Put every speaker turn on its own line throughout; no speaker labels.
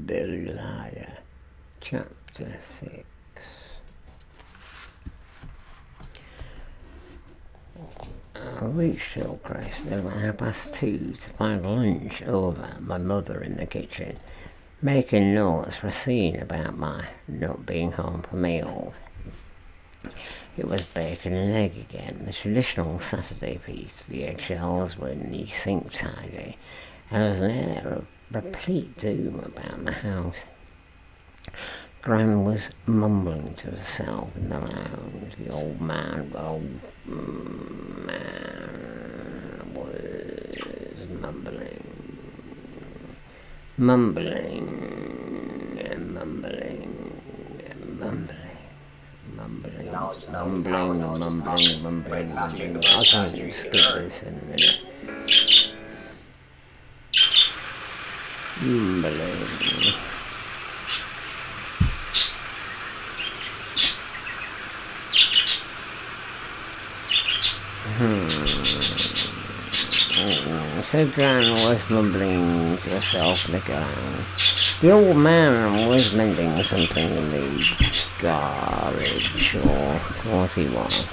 Billy Liar, Chapter 6. I reached Hillcrest at about 2:30 to find lunch over my mother in the kitchen, making notes for a scene about my not being home for meals. It was bacon and egg again, the traditional Saturday feast. The eggshells were in the sink tidy, and there was an air of replete doom about the house. Gran was mumbling to herself in the lounge. The old man was mumbling and mumbling and mumbling. Mumbling. I'll try to skip this in a minute. Mumbling. So Gran was mumbling to herself in the ground. The old man was mending something in the garage, or what he was.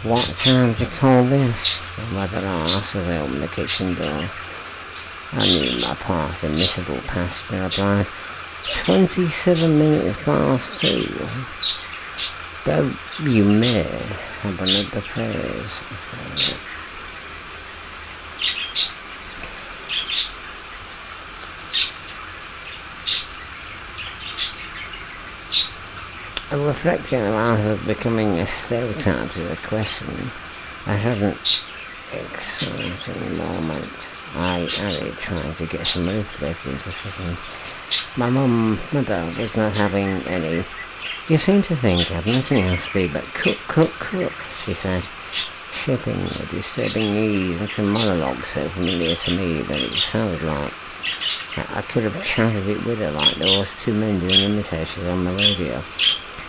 What time to call this? The mother asked as I opened the kitchen door. I knew my part in miserable pasture. I replied, 27 minutes past 2. Though you may have another phrase. I'm reflecting on answers becoming a stereotype to the question. I had an exciting moment. I added, trying to get some roof left into second. My mother was not having any. You seem to think I've nothing else to do but cook, she said, shipping a disturbing ease into a monologue so familiar to me that it sounded like I could have chatted it with her like those two men doing imitations on the radio.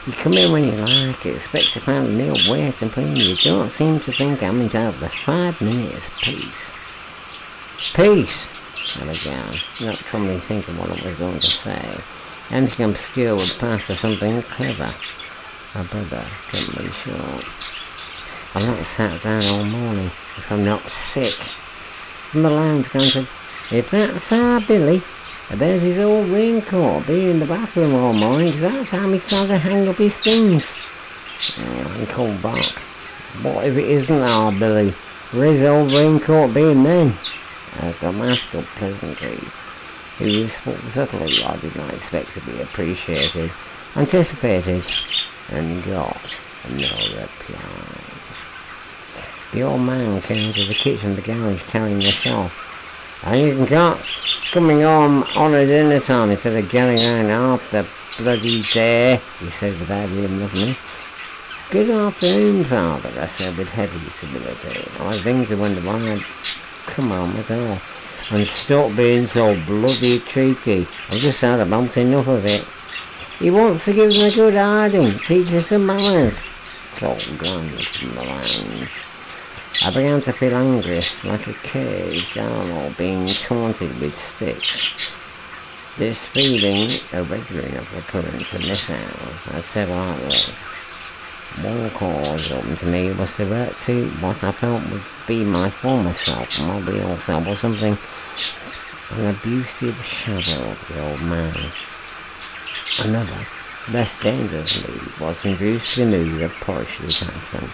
You come in when you like, expect to find a meal wet and clean. You don't seem to think I'm entitled to 5 minutes peace. Peace, I began, not calmly thinking what I was going to say. Anything obscure would pass for something clever. My brother cut me short. I've not sat down all morning, if I'm not sick. From the lounge, granted, if that's our Billy, there's his old raincoat, being in the bathroom all morning, 'cause that's how he started to hang up his things. I called back. What if it isn't our Billy? Where's his old raincoat being then? A grammatical pleasantry, whose full subtlety I did not expect to be appreciated, anticipated, and got no reply. The old man came to the kitchen of the garage carrying the shelf. And you can cut coming home on a dinner time instead of going around half the bloody day, he said without even looking at me. Good afternoon, father, I said with heavy civility. I was beginning to wonder why I'd come home at all. And stop being so bloody cheeky. I've just had about enough of it. He wants to give them a good hiding, teach them some manners. Called Gran from the lounge. I began to feel angry, like a caged animal being taunted with sticks. This feeling, a regular enough occurrence in this house, had several outlets. One cause open to me was to revert to what I felt would be my former self, my real self, or something, an abusive shadow of the old man. Another, less dangerous lead, was induced to the mood of Polish detachment.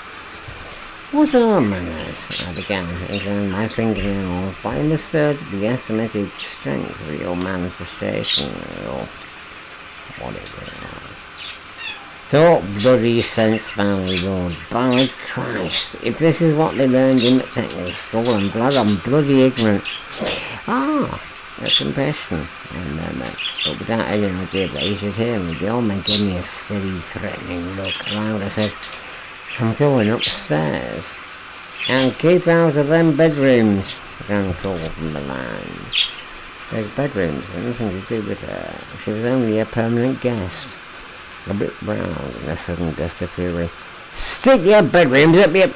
What are manners? I began, examining my fingernails, but I understood the estimated strength of the old man's frustration, or what it was. Talk bloody sense, family roared. By Christ, if this is what they learned in the technical school, I'm bloody ignorant. Ah, a confession, I murmured, but without any idea that he should hear me. The old man gave me a steady, threatening look. Aloud I said, I'm going upstairs. And keep out of them bedrooms, Gran called from the lounge. Those bedrooms had nothing to do with her. She was only a permanent guest. A bit round in a sudden gust of fury. Stick your bedrooms up your...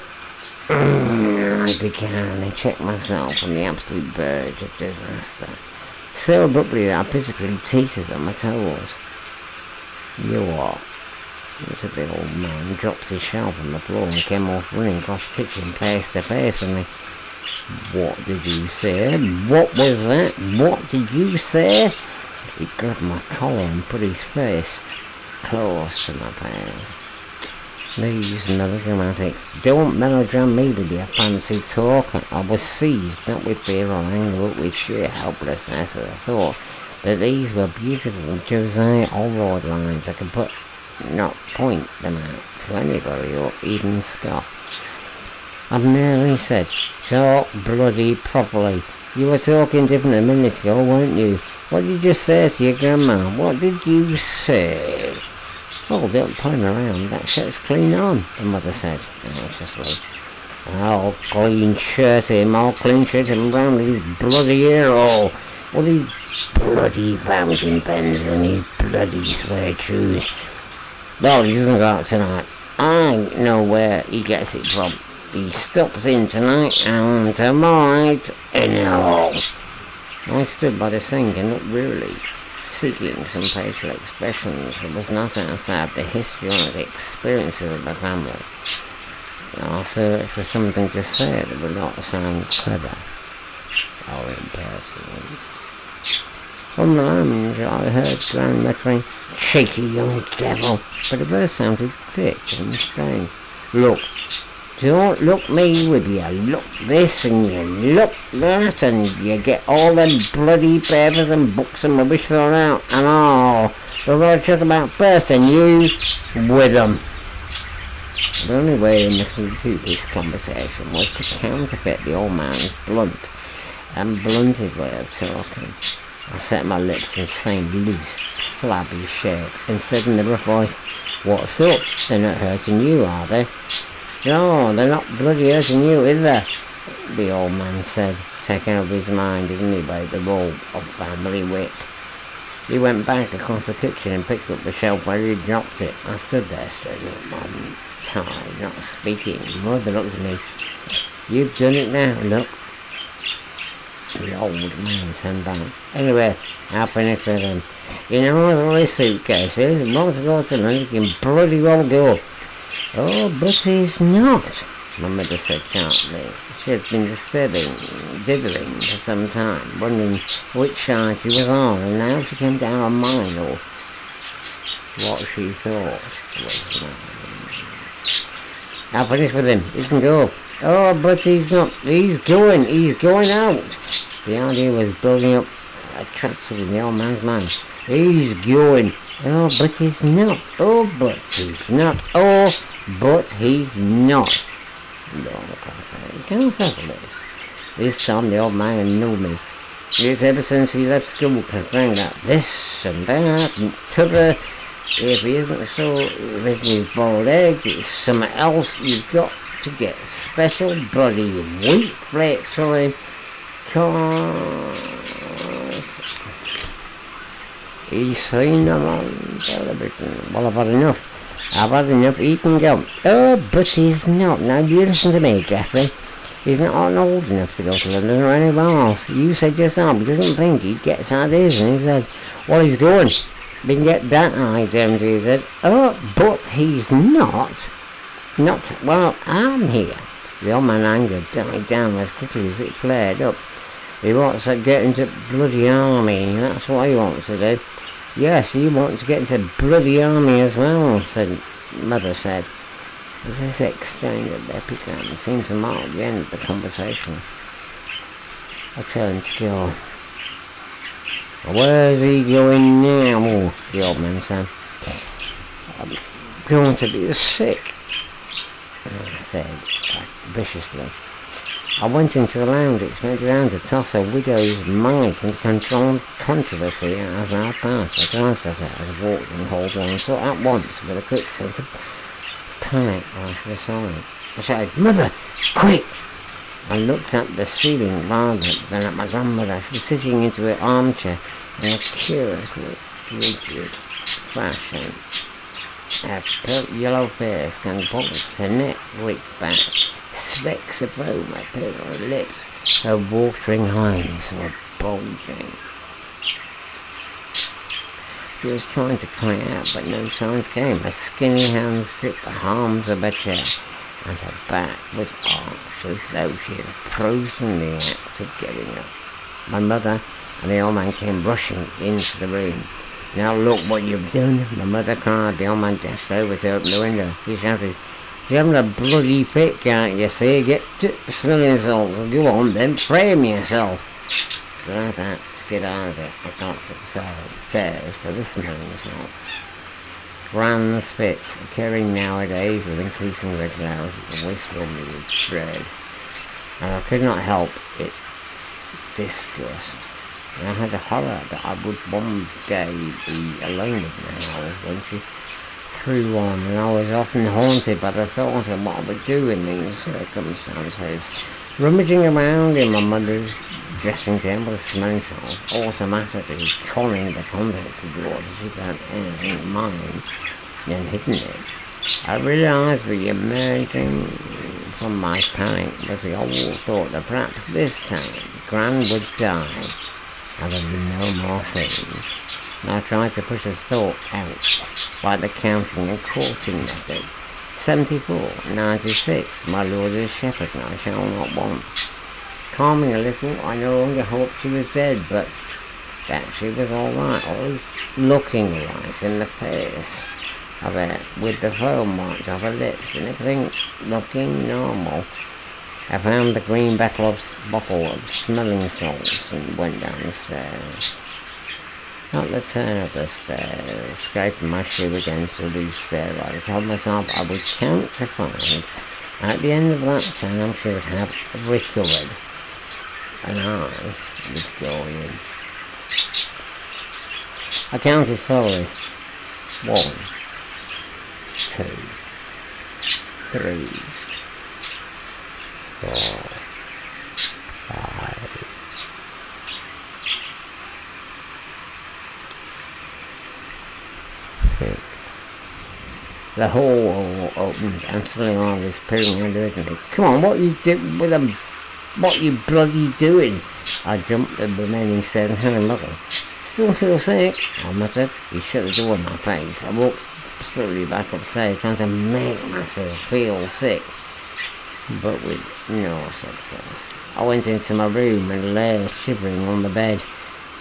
I began and checked myself on the absolute verge of disaster. so abruptly that I physically teetered on my toes. "You what?" said the old man, dropped his shelf on the floor and came off running across the kitchen face to face with me. "What did you say? What was that? What did you say?" He grabbed my collar and put his fist close to my face. "These melodramatics don't melodram me with your fancy talk." I was seized not with fear or anger, but with sheer helplessness at the thought that these were beautiful Josiah Allroyd lines I could not point them out to anybody or even scoff. I merely said, "Talk bloody properly. You were talking different a minute ago, weren't you? What did you say to your grandma? What did you say?" "Oh, don't point around. That shirt's clean on," the mother said anxiously. "I'll clean shirt him round with his bloody ear hole. All these bloody fountain pens and his bloody suede shoes. Well, he doesn't go out tonight. I know where he gets it from. He stops in tonight and tomorrow night in the hall." I stood by the sink and looked wearily, seeking some facial expressions that was not outside the histrionic experiences of the family. I searched for something to say that would not sound clever or impertinent. From the lounge I heard Gran muttering, "Cheeky young devil," but the verse sounded thick and strange. "Look, don't look me with you. Look this and you look that and you get all them bloody papers and books and rubbish thrown out and all. So what I talk about first and you with them." The only way in which to do this conversation was to counterfeit the old man's blunt and blunted way of talking. I set my lips in the same loose, flabby shape and said in a rough voice, "What's up? They're not hurting you, are they?" "No, they're not bloody hurting you either," the old man said, taking up his mind in by the role of family wit. He went back across the kitchen and picked up the shelf where he dropped it. I stood there straightening up my tie, not speaking. Mother looked at me. "You've done it now, look." The old man turned back. "Anyway, I'll finish with him. You know all his suitcases. Once I go to London, you can bloody well go." "Oh, but he's not," my mother said sharply. She had been dithering for some time, wondering which side she was on, and now she came down on mine, or what she thought was mine. "I'll finish with him. He can go." "Oh, but he's not. He's going out." The idea was building up attractively in the old man's mind. "He's going." "Oh, but he's not." "Oh, but he's not." "Oh, but he's not." No, I can't settle this. This time the old man knew me. It's ever since he left school confirmed that this and that and t'other. If he isn't his boiled eggs, it's something else. You've got to get special bloody wheat flakes for him. Cause he's seen them on television. Well, I've had enough. He can go. "Oh, but he's not. Now you listen to me, Geoffrey. He's not old enough to go to London or anywhere else. You said yourself he doesn't think he gets ideas." And he said, "Well, he's going. We can get that idea," he said. "Oh, but he's not. Well, I'm here." The old man's anger died down as quickly as it flared up. "He wants to get into bloody army. That's what he wants to do." "Yes, you want to get into bloody army as well," Mother said. This exchange of epigram seemed to mark the end of the conversation. I turned to go. "Where's he going now?" the old man said. "I'm going to be sick," I said viciously. I went into the lounge, expecting around to toss a widow's mic and control controversy as I passed. I glanced at it as I walked in the hallway and saw at once, with a quick sense of panic, I should have saw it. I shouted, "Mother, quick!" I looked at the ceiling rather than at my grandmother. She was sitting into her armchair in a curiously rigid fashion. Her pale yellow face composed, her neck reached back. Specks of foam appeared on her lips. Her watering eyes were bulging. She was trying to cry out, but no signs came. Her skinny hands gripped the arms of her chair, and her back was arched as though she had frozen the act of getting up. My mother and the old man came rushing into the room. "Now look what you've done," my mother cried. The old man dashed over to open the window. He shouted, "You're having a bloody fit, can't you see? Get to smelling salts. Go on then, frame yourself." Like that, to get out of it, I got upstairs for the smelling salts. Grand fits, occurring nowadays with increasing regularity, always filled me with dread, and I could not help it disgust. And I had a horror that I would one day be alone with my house when she threw on, and I was often haunted by the thought of what I would do in these circumstances. Rummaging around in my mother's dressing table with smelling salts, automatically conning the contents of the drawers as she found anything in mine and hidden it. I realised the emerging from my panic was the old thought that perhaps this time Gran would die and there would be no more scenes. And I tried to push the thought out by the counting and courting method. 74, 96, my Lord is shepherd and I shall not want. Calming a little, I no longer hoped she was dead, but that she was alright, always looking right in the face of her, with the foam marks of her lips and everything looking normal. I found the green bottle of smelling salts and went down the stairs. At the turn of the stairs, scraping my shoe against the loose stair, I told myself I would count to 5, and at the end of that time she would have recovered, and I would go in. I counted slowly. 1, 2, 3, 4, 5. The hole opened and suddenly I was peering under it. "Come on, what you do with them? What you bloody doing?" I jumped the remaining stairs and had a muddle. "Still feel sick?" I muttered. He shut the door in my face. I walked slowly back upstairs trying to make myself feel sick, but with no success. I went into my room and lay shivering on the bed.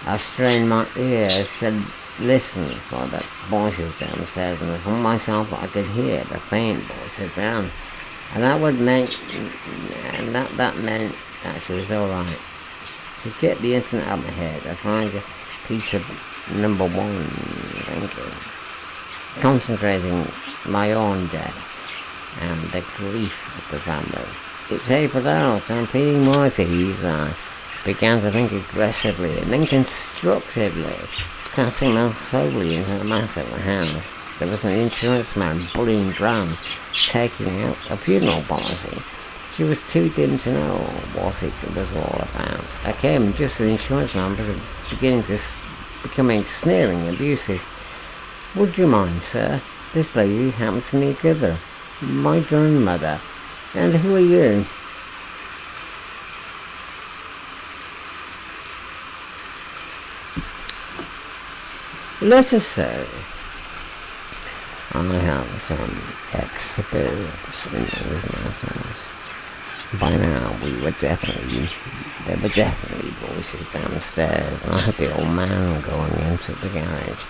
I strained my ears to listen for the voices downstairs, and I found myself I could hear the faint voice of Brown, and that meant that she was alright. To get the incident out of my head, I tried a piece of number 1 thinking, concentrating my own death and the grief of the family. It tapered out, and feeling more at ease, I began to think aggressively and then constructively, casting myself solely into the mass of the house. There was an insurance man bullying Gran, taking out a funeral policy. She was too dim to know what it was all about. I came just as the insurance man was becoming sneering, abusive. "Would you mind, sir? This lady happens to be a giver. My grandmother. And who are you?" Let us say I have some experience in these matters. By now there were definitely voices downstairs, and I heard the old man going into the garage.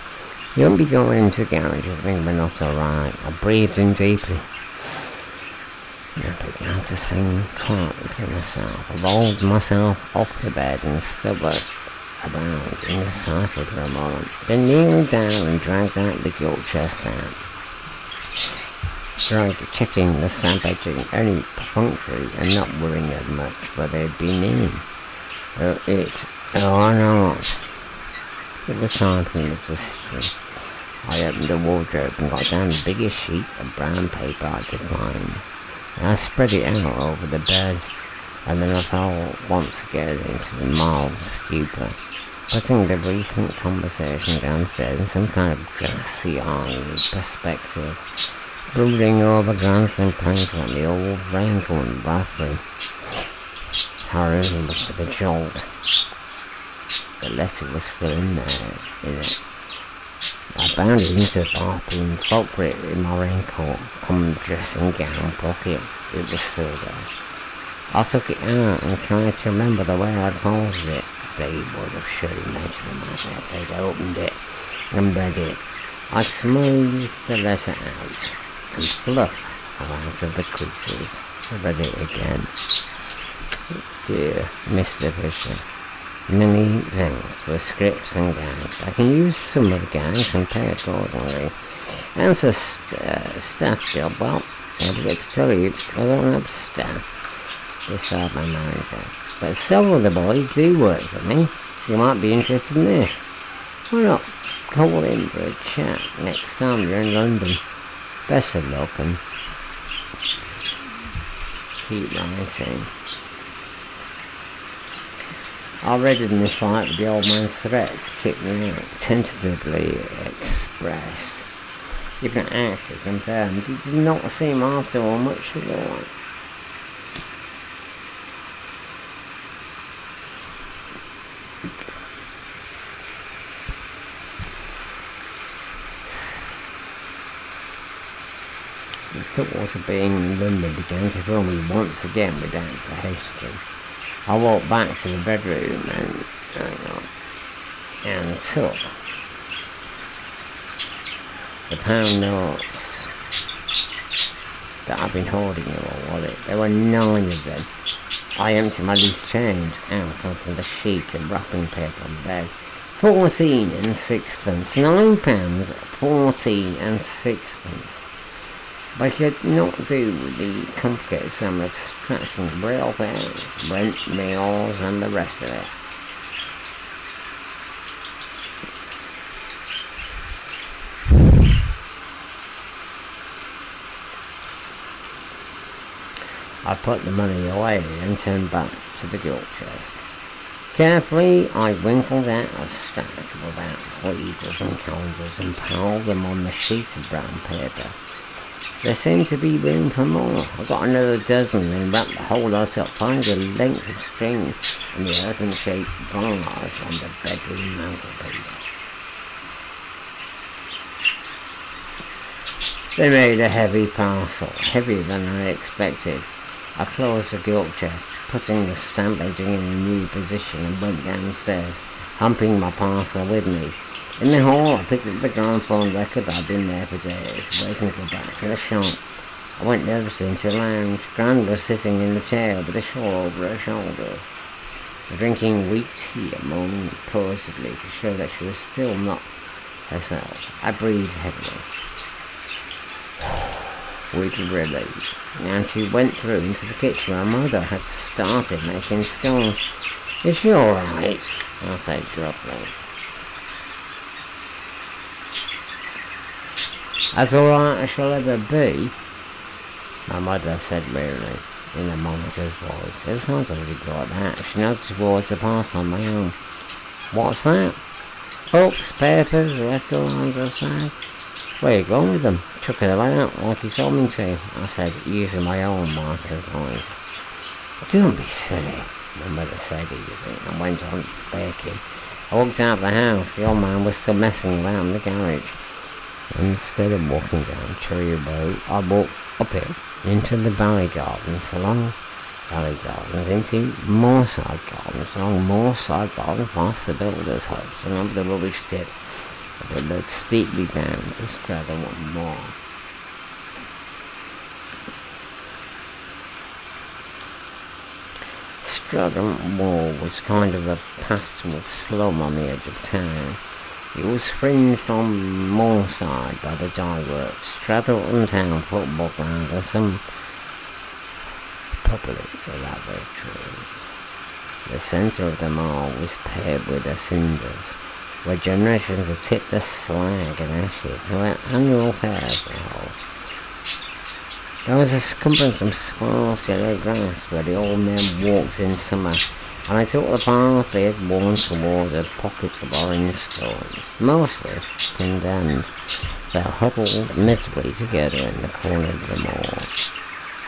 "You won't be going into the garage if you think we're not alright." I breathed in deeply. I began to sing quietly to myself. I rolled myself off the bed and stood around indecisively for a moment, then kneeled down and dragged out the gilt chest out. Checking the stamp edging, only perfunctory and not worrying as much, but they'd been in. Or not. It was time for me to decision. I opened the wardrobe and got down the biggest sheet of brown paper I could find. And I spread it out over the bed, and then I fell once again into a mild stupor, putting the recent conversation downstairs in some kind of glassy-eyed perspective, brooding over grandson planks like the old Rainfall in the bathroom. However, with a jolt, the letter was still in there, in it. I bounded into the bathroom, felt for it in my raincoat, common dressing gown pocket. It was still there. I took it out and tried to remember the way I'd folded it. They would have surely mentioned myself. They'd opened it and read it. I smoothed the letter out and fluffed out of the creases. I read it again. Dear Mr. Fisher, many thanks for scripts and gags. I can use some of the gags and pay accordingly. As a staff job, well, I forget to tell you, I don't have staff beside my manager. But several of the boys do work for me. You might be interested in this. Why not call in for a chat next time you're in London? Best of luck and keep writing. I read in this light the old man's threat to kick me out, tentatively expressed. You can actually confirm it did not seem after all much at all. The thought of being in London began to fill me once again with apprehension. I walked back to the bedroom and took the pound notes that I've been holding in my wallet. There were 9 of them. I emptied my loose change out onto the sheet of wrapping paper on the bed. 14 and sixpence. £9, 14 and sixpence. But I could not do the complicated sum of subtracting real fares, rent, meals, and the rest of it. I put the money away and turned back to the gilt chest. Carefully, I winkled out a stack of about 3 dozen calendars and piled them on the sheet of brown paper. There seemed to be room for more. I got another dozen and wrapped the whole lot up, finding a length of string and the earthen-shaped bars on the bedroom mantelpiece. They made a heavy parcel, heavier than I expected. I closed the gilt chest, putting the stamp edging in a new position, and went downstairs, humping my parcel with me. In the hall, I picked up the gramophone record. I'd been there for days, waiting to go back to the shop. I went nervously into the lounge. Gran was sitting in the chair with a shawl over her shoulders, drinking weak tea and moaning posedly to show that she was still not herself. I breathed heavily with relief, and she went through into the kitchen where mother had started making scones. "Is she all right?" I said gruffly. "As all right as she'll ever be," my mother said wearily, in a monitor's voice. It's not going to be like that. She nodded towards the parcel on my own. "What's that?" "Books, papers, records," I said. "Where you going with them?" "Chucking them out like you told me to," I said, using my own monitor's voice. "Don't be silly," my mother said eagerly, and went on baking. I walked out of the house. The old man was still messing around in the garage. Instead of walking down Cherry Road, I walked uphill into the Valley Gardens, along Valley Gardens, into Moorside Gardens, along Moorside Gardens, past the builders' huts, and over the rubbish tip, but led steeply down to Stratham Moor. Stratham Moor was kind of a pastoral slum on the edge of town. It was fringed on Moorside by the dye works, Stratham Town football ground, and some public lavatories. The centre of the mall was paved with the cinders, where generations have tipped the slag and ashes to an annual fairs were held. There was a circumference of sparse yellow grass where the old men walked in summer, and I took the path they had worn toward a pocket of orange thorns, mostly condemned. They huddled miserably together in the corner of the moor.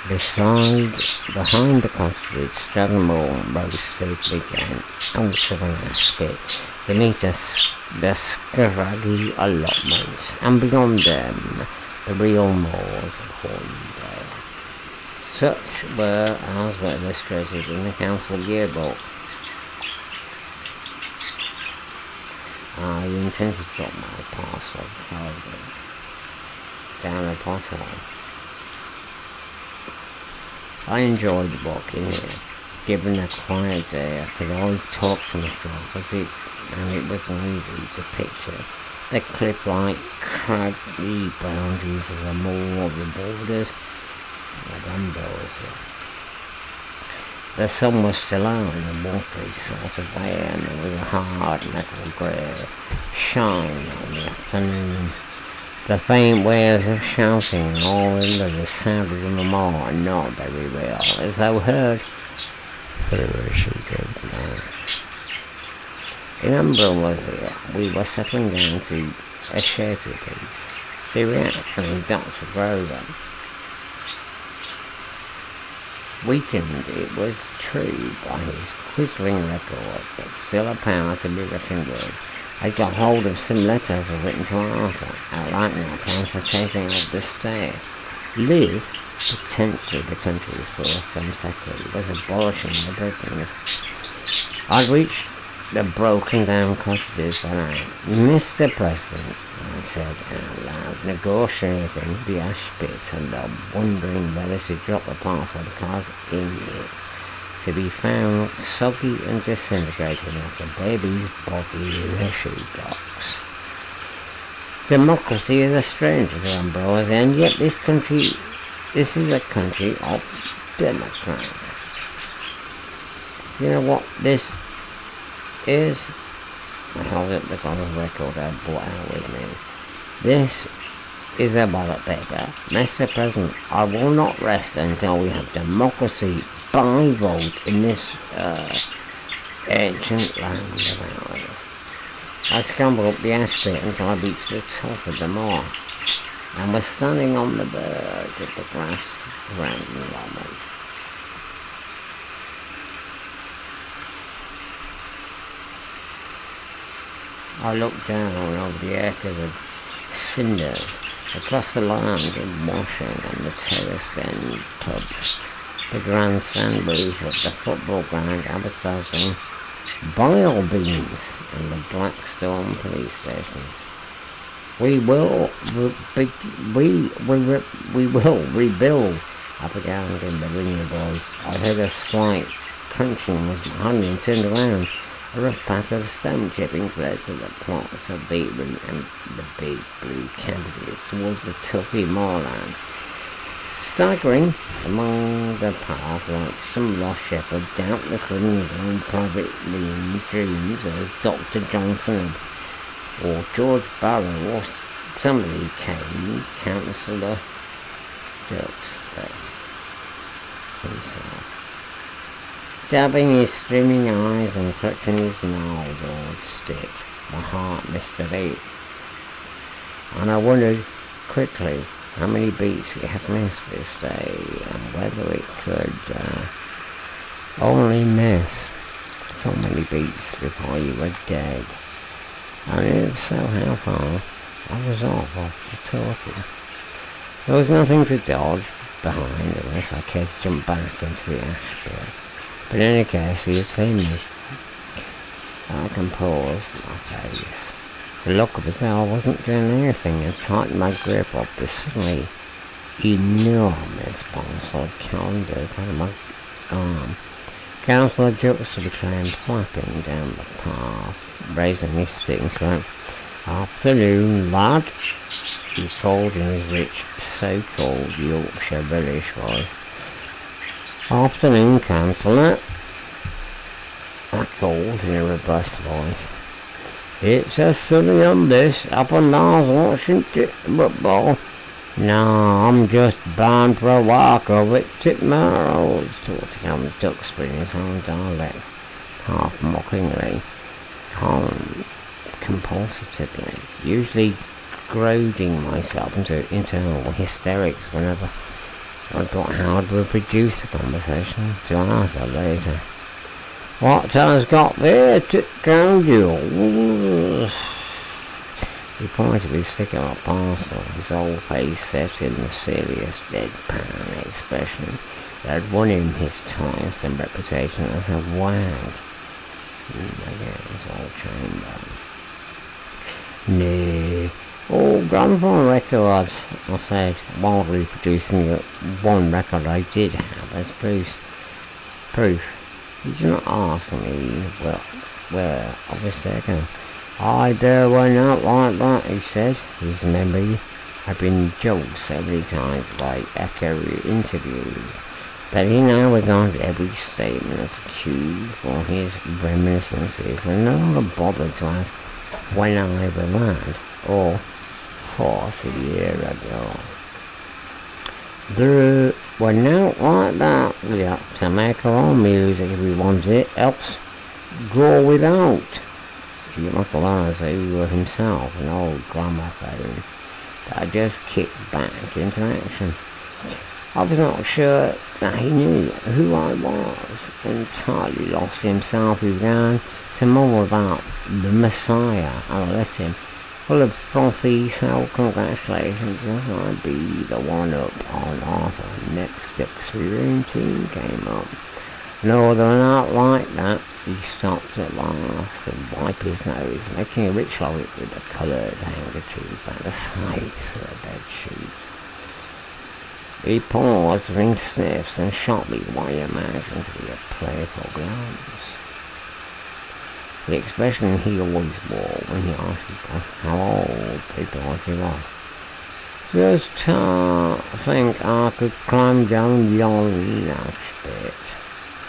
Behind the cottage, Stratham Moor rose steeply again out of an ash pit to meet a the scraggy allotments, and beyond them, the real moors of Horndale. Such were as were illustrated in the council yearbook. I intended to drop my parcel of clothing down a pothole. I enjoyed walking here. Given a quiet day, I could always talk to myself and it was easy to picture the cliff-like, craggy boundaries of the moor, the borders, the umbrellas. The sun was still out in a watery sort of way, and there was a hard metal grey shine on the afternoon. The faint waves of shouting all under the sound of the moor, not very real, as though heard federations of the night. In umbrella here, we were settling down to a shady piece. The reaction in Duxbury weakened, it was true, by his quivering record, but still a power to be reckoned with. I got hold of some letters written to Arthur, outlining our plans for taking up the stay. Liz, potentially the country's first Home Secretary, was abolishing the prisons. I'd reached the broken down cottages when Mr. President, I said out loud, negotiating the ash pit and wondering whether to drop the parcel because in it to be found soggy and disintegrating like a baby's body in a shoebox. Democracy is a stranger to umbrellas, and yet this is a country of Democrats. You know what this is? I held up the kind of record I brought out with me. This is a ballot paper. Mr. President, I will not rest until we have democracy by vote in this ancient land of ours. I scrambled up the ash pit until I reached the top of the moor, and was standing on the verge of the grass surrounding the allotment. I looked down over the acres of cinder across the land and washing on the terraced end pubs, the grandstand roof of the football ground advertising bile beans and the Blackstone police stations. We will rebuild, I began in the ringing voice. I heard a slight crunching was behind me and turned around. A rough path of stone chippings led to the plots of beetroot and the big blue cabbages towards the tuffy moorland. Staggering among the path like some lost shepherd, doubtless living his own private dreams as Dr. Johnson or George Barrow or somebody came, councillor Duxbury himself. Dabbing his streaming eyes and clutching his gnarled stick, my heart missed a beat, and I wondered quickly how many beats it had missed this day, and whether it could only miss so many beats before you were dead, and if so, how far I was off the talking. There was nothing to dodge behind unless I cared to jump back into the ash pit. But in any case, he had seen me. I composed my face. The look of as though I wasn't doing anything, and tightened my grip of the suddenly enormous parcel of calendars under my arm. Councillor Duxbury came flapping down the path, raising his stick and saying, "Afternoon, lad," he called in his rich, so-called Yorkshire village voice. "Afternoon, councillor," I called in a robust voice. "It's a sunny one this, up on Mars watching football." "No, I'm just bound for a walk over it tomorrow," talked Count Duxbury in his own dialect, half mockingly, half compulsively, usually goading myself into internal hysterics whenever I thought how I'd reproduce the conversation to Arthur later. "What has got there to ground you?" pointed with his stick on a parcel. His old face set in the serious, deadpan expression that had won him his tiresome reputation as a wag. Again, his old chamber. "No. Oh, gramophone records," I said, wildly producing the one record I did have as proof. He did not ask me where I was taken. "I dare one out like that," he said. His memory had been jogged so many times by echo interviews that he now regarded every statement as a cue for his reminiscences, and no longer bothered to ask when I was mad or 40 years ago. There were now like that. We had to make our own music if we wanted it, else go without. He must realize that he was himself an old gramophone that had just kicked back into action. I was not sure that he knew who I was. Entirely lost himself, he began to mumble about the Messiah, and I let him, full of frothy self-congratulations, because I'd be the one-up on Arthur. Next Duxbury room team came up. No, they were not like that. He stopped at last and wiped his nose, making a rich light with a coloured handkerchief at the side of the bed sheet. He paused, ring sniffs, and shot me what he imagined to be a playful glance. The expression he always wore when he asked people how old people he was. "Just think I could climb down yon bit."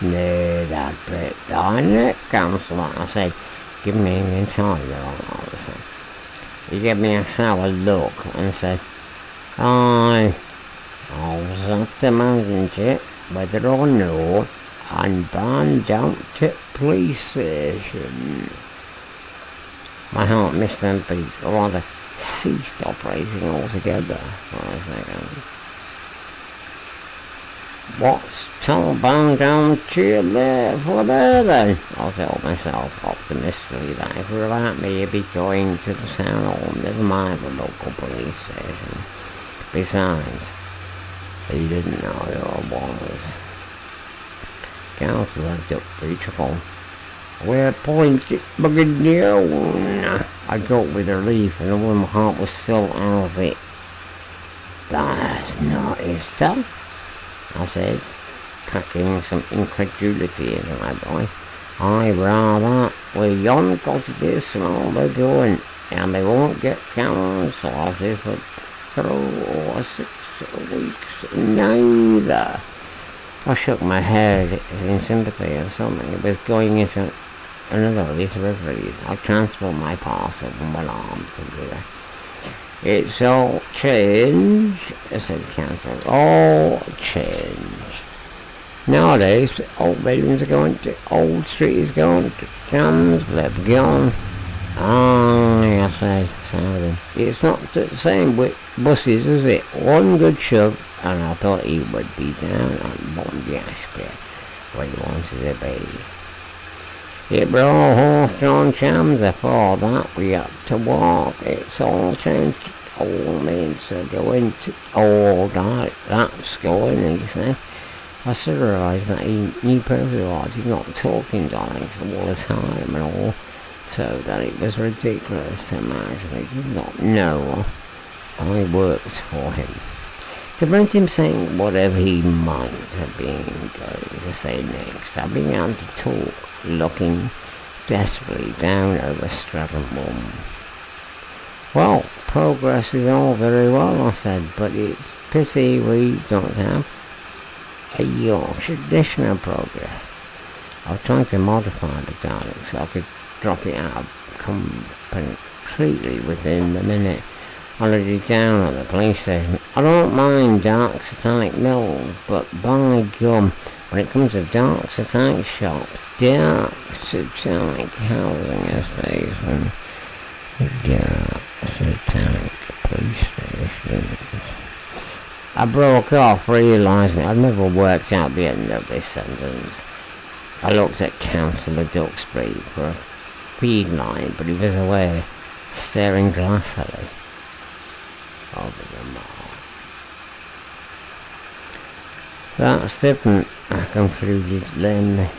"No, that bit, darn it, councillor," I said, giving him entirely the wrong answer. He gave me a sour look and said, I was up to manage it, whether or no, and bound down to police station." My heart missed a beat, or rather ceased operating altogether for a second. "What's Tom bound down to there for there then?" I told myself optimistically that if it were about me, he'd be going to the town hall, never mind the local police station. Besides, he didn't know who I was. Councillor Duxbury chuckled. "We're pointed bugging down." I gulped with relief, and although my heart was still out of it. "That's not his stuff," I said, cracking some incredulity into my voice. "I rather we yon cottages smell they're doing, and they won't get council office for 3 or 6 weeks neither." I shook my head in sympathy or something. It was going into another of his reveries. I transferred my parcel from one arm to the other. "It's all change," said the councillor. "All change. Nowadays, old buildings are going to, old streets are going to trams, they've gone." "Aye," I said, sounding. "It's not the same with buses, is it? One good shove, and I thought he would be down on Bombay where he wanted to be. It were all horse-drawn trams afore that we had to walk. It's all changed. All means to go into all that. That's going," he said. I soon realised that he knew perfectly well he's not talking dialects all the time and all, so that it was ridiculous to imagine he did not know I worked for him. To prevent him saying whatever he might have been going to say next, I began to talk, looking desperately down over Stratton Moor. "Well, progress is all very well," I said, "but it's pity we don't have a Yorkshire edition of progress." I was trying to modify the dialect so I could drop it out completely within the minute. Already down at the police station. "I don't mind dark satanic mills, but by gum, when it comes to dark satanic shops, dark satanic housing estates, and dark satanic police stations." I broke off, realising I'd never worked out the end of this sentence. I looked at Councillor Duxbury for a feed line, but he was away, staring glassily over the moor. That's different, I concluded lamely.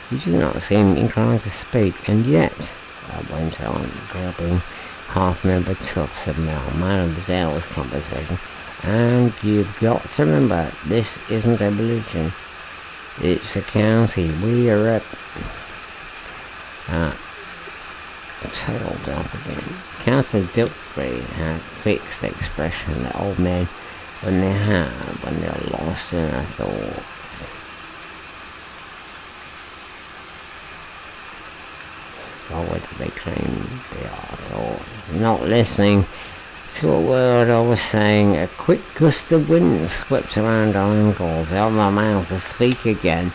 You do not seem inclined to speak, and yet, I went on, grabbing half-membered tops of Mademoiselle's conversation, and you've got to remember, this isn't a religion. It's a county. We are at... tailed up again. Councillor Duxbury had fixed expression that old men when they're lost in their thoughts. Or whether they claim they are thoughts. Not listening to a word I was saying, a quick gust of wind swept around our ankles, out of my mouth to speak again,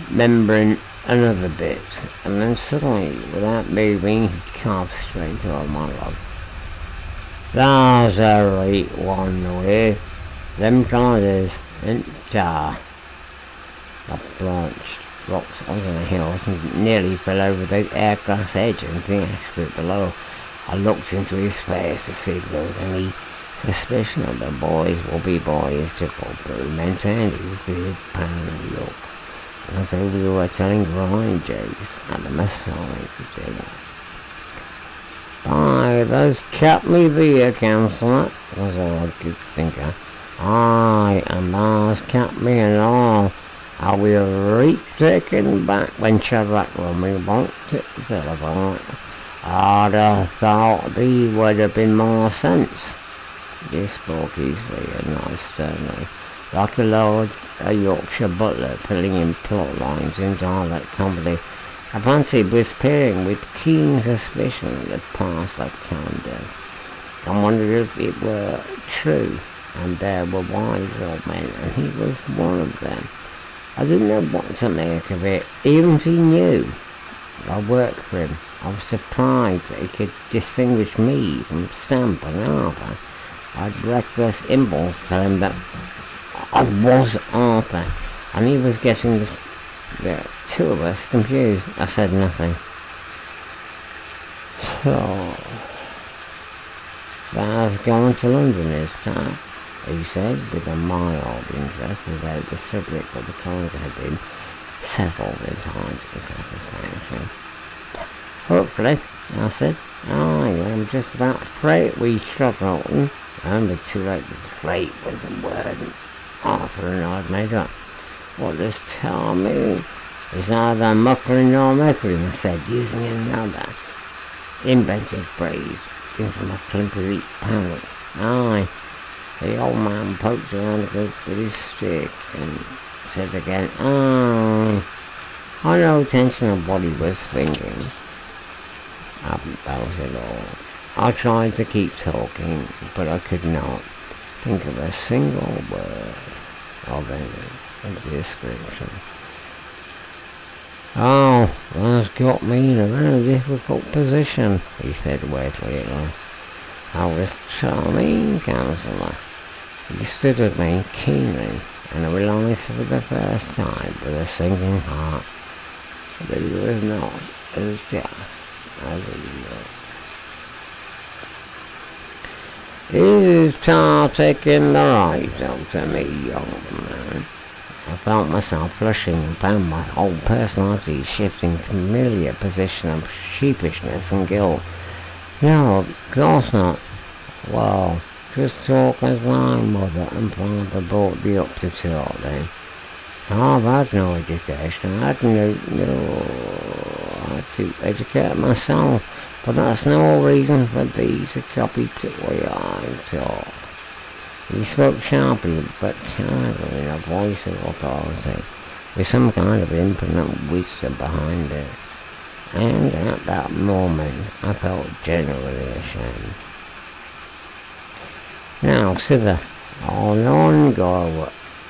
remembering another bit, and then suddenly, without moving, he carved straight into a monologue. There's a right one way, them gliders, and jar. I blanched rocks onto the hills and nearly fell over the aircraft's edge and the ash below. I looked into his face to see if there was any suspicion of the boys will be boys to fall through, maintained his deadpan look, as though we were telling grind jokes at the Masonic dinner. By those kept me there, councillor, was all I could think of. Aye, and those kept me and all. I will reach taken back when Shadrach when we want to telephone. I'd have thought thee would have been more sense. He spoke easily and not sternly, like a Yorkshire butler pulling in plot lines in dialect comedy. I fancied was peering with keen suspicion at the past of calendars. I wondered if it were true, and there were wise old men, and he was one of them. I didn't know what to make of it, even if he knew I worked for him. I was surprised that he could distinguish me from Stamp and Arthur. I had reckless impulse to tell him that I was Arthur, and he was getting the two of us confused. I said nothing. So, that's going to London this time, he said, with a mild interest, as though the subject of the cause had been settled in time to his satisfaction. Hopefully, I said. I am just about freight we shot Rolton. Only too late that freight was a word Arthur and I had made up. What does tell me? It's neither muckering nor mercury, I said, using another inventive phrase in some complete panic. Aye, the old man poked around a bit with his stick and said again, aye, I no intention of what he was thinking. That was it all. I tried to keep talking, but I could not think of a single word of any description. Oh, that's got me in a very difficult position, he said weightily at last. I was charming, councillor. He stood at me keenly, and I realised for the first time with a sinking heart that he was not as deaf as he looked. It is time taking the right up to me, young man. I felt myself flushing and found my whole personality shifting familiar position of sheepishness and guilt. No, of course not. Well, just talk as my mother and father brought me up to talk then. I've had no education. I had to educate myself, but that's no reason for thee to copy the way I talk. He spoke sharply but kindly in a voice of authority, with some kind of infinite wisdom behind it, and at that moment I felt genuinely ashamed. Now, Sither, I'll not go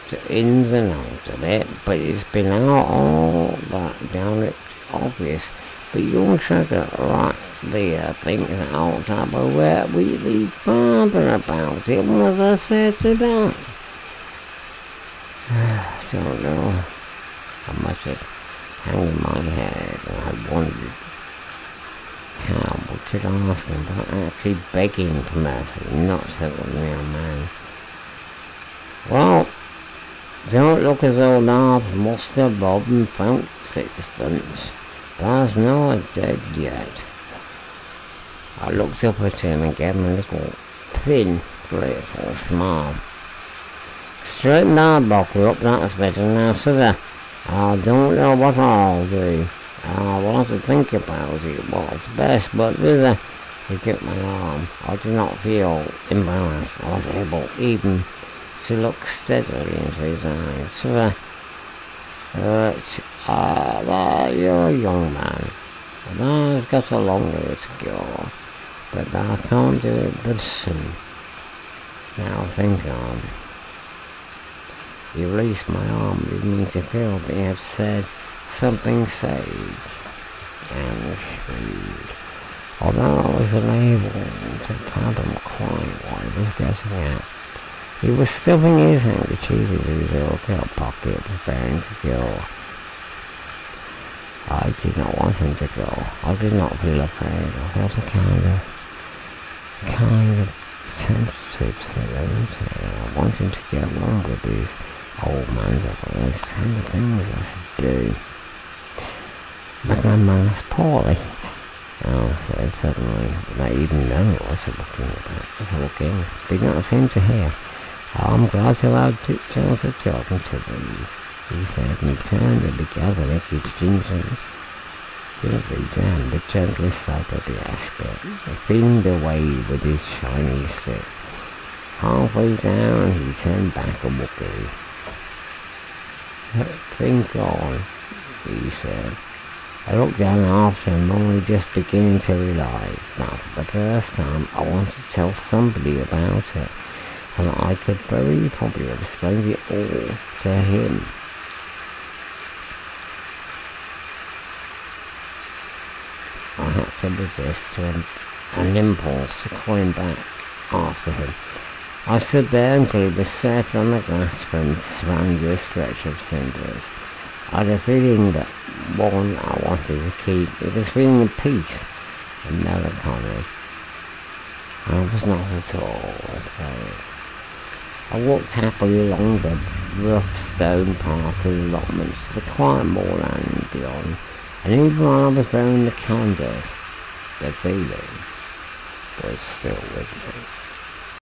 to ins and outs of it, but it's been out all that down it obvious. But you'll check it right there, things out about where we be father about it, what I said to that. Don't know. I must have hanging my head, and I wondered how would should ask him, but actually begging for mercy, not so real man. Well, don't look as though I've lost a bob and felt sixpence, but I was not dead yet. I looked up at him and gave him a little thin, grateful smile. Straighten that buckle up, that's better now, sir. I don't know what I'll do. I want to think about it what's best, but thither he took my arm. I did not feel embarrassed. I was able even to look steadily into his eyes. Sir, you're a young man, and I've got a long way to go, but I can't do it but soon. Now think on. He released my arm, leaving me to feel that he had said something sage and shrewd, although I was unable to fathom quite what he was getting at. He was stuffing his handkerchief into his overcoat pocket, preparing to go. I did not want him to go. I did not feel afraid. I felt a kind of tentative I want him to get along with these old man's always telling the things I should do. My grandma's poorly, I said suddenly, without even knowing what I was looking about. I was looking, did not seem to hear. I'm glad to have the chance of talking to them, he said, and he turned and began to lick his gently down the gentlest side of the ash pit, feeling the way with his shiny stick. Halfway down, he turned back and looked at me. Think on, he said. I looked down after him, only just beginning to realise that for the first time I wanted to tell somebody about it, and I could very probably have explained it all to him. I had to resist an impulse to call him back after him. I stood there until he was safe on the grass fence around a stretch of cinders. I had a feeling that one I wanted to keep. It was a feeling of peace and melancholy. I was not at all afraid. I walked happily along the rough stone path of the allotments to the quiet moorland beyond, and even while I was burning the candles, the feeling was still with me.